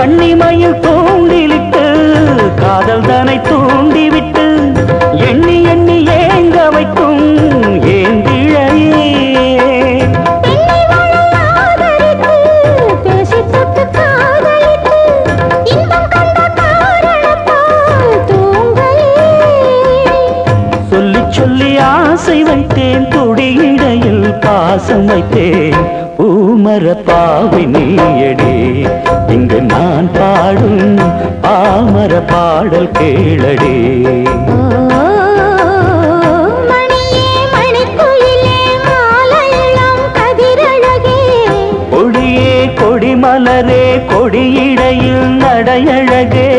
கண்ணிமையில் தூண்டிலிட்டு காதல் தனை தூண்டிவிட்டு எண்ணி எண்ணி ஏங்க வைக்கும் ஏந்திழையே சொல்லி சொல்லி ஆசை வைத்தேன் துடியிடையில் பாசம் வைத்தேன் பூமர பாவி நீயடி இங்கு நான் பாடும் பாமர பாடல் கேளடி கொடியே கொடிமலரே கொடியிடையில் நடையழகே